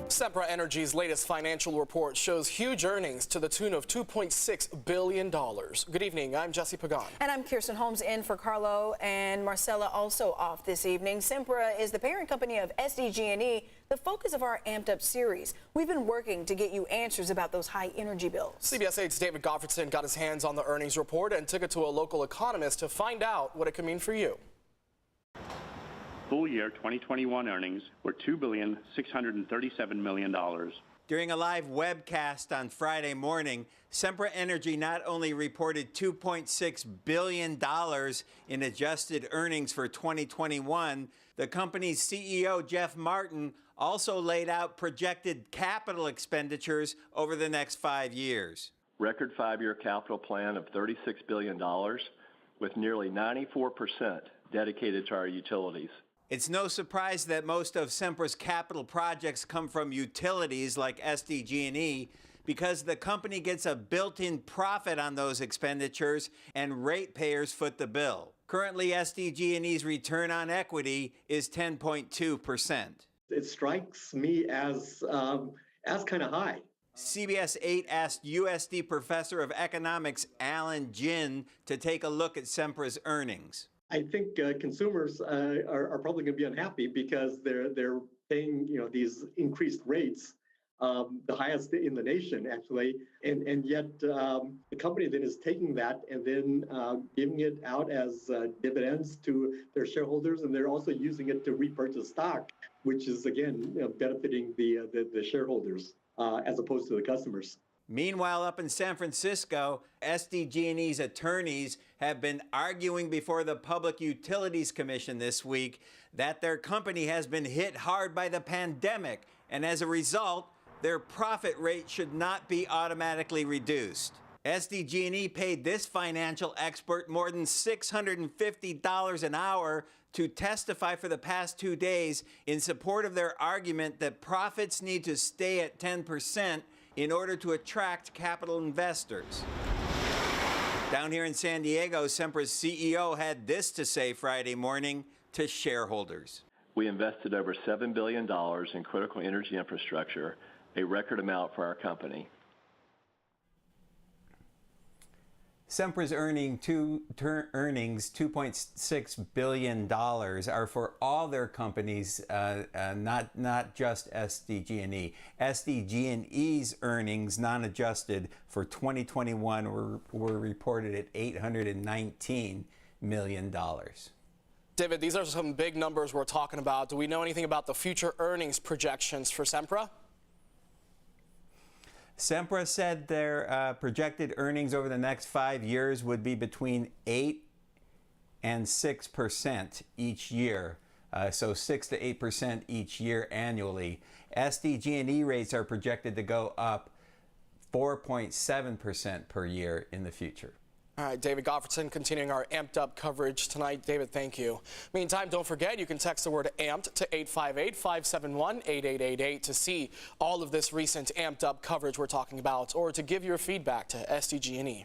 Sempra Energy's latest financial report shows huge earnings to the tune of $2.6 billion. Good evening, I'm Jesse Pagan. And I'm Kirsten Holmes in for Carlo, and Marcella also off this evening. Sempra is the parent company of SDG&E, the focus of our Amped Up series. We've been working to get you answers about those high energy bills. CBS 8's David Goffredson got his hands on the earnings report and took it to a local economist to find out what it could mean for you. Full year 2021 earnings were $2,637 million. During a live webcast on Friday morning, Sempra Energy not only reported $2.6 billion in adjusted earnings for 2021, the company's CEO, Jeff Martin, also laid out projected capital expenditures over the next 5 years. Record 5-year capital plan of $36 billion, with nearly 94% dedicated to our utilities. It's no surprise that most of Sempra's capital projects come from utilities like SDG&E because the company gets a built-in profit on those expenditures and ratepayers foot the bill. Currently, SDG&E's return on equity is 10.2%. It strikes me as kind of high. CBS 8 asked USD professor of economics Alan Ginn to take a look at Sempra's earnings. I think consumers are probably going to be unhappy because they're paying these increased rates, the highest in the nation actually, and yet the company then is taking that and then giving it out as dividends to their shareholders, and they're also using it to repurchase stock, which is again benefiting the shareholders as opposed to the customers. Meanwhile, up in San Francisco, SDG&E's attorneys have been arguing before the Public Utilities Commission this week that their company has been hit hard by the pandemic, and as a result, their profit rate should not be automatically reduced. SDG&E paid this financial expert more than $650 an hour to testify for the past 2 days in support of their argument that profits need to stay at 10% in order to attract capital investors. Down here in San Diego, Sempra's CEO had this to say Friday morning to shareholders. We invested over $7 billion in critical energy infrastructure, a record amount for our company. Sempra's earnings $2.6 billion are for all their companies, not just SDG&E. SDG&E's earnings, non-adjusted, for 2021 were reported at $819 million. David, these are some big numbers we're talking about. Do we know anything about the future earnings projections for Sempra? Sempra said their projected earnings over the next 5 years would be between 8% and 6% each year, so 6 to 8% each year annually. SDG&E rates are projected to go up 4.7% per year in the future. All right, David Goffredson continuing our Amped Up coverage tonight. David, thank you. Meantime, don't forget you can text the word AMPED to 858-571-8888 to see all of this recent Amped Up coverage we're talking about or to give your feedback to SDG&E.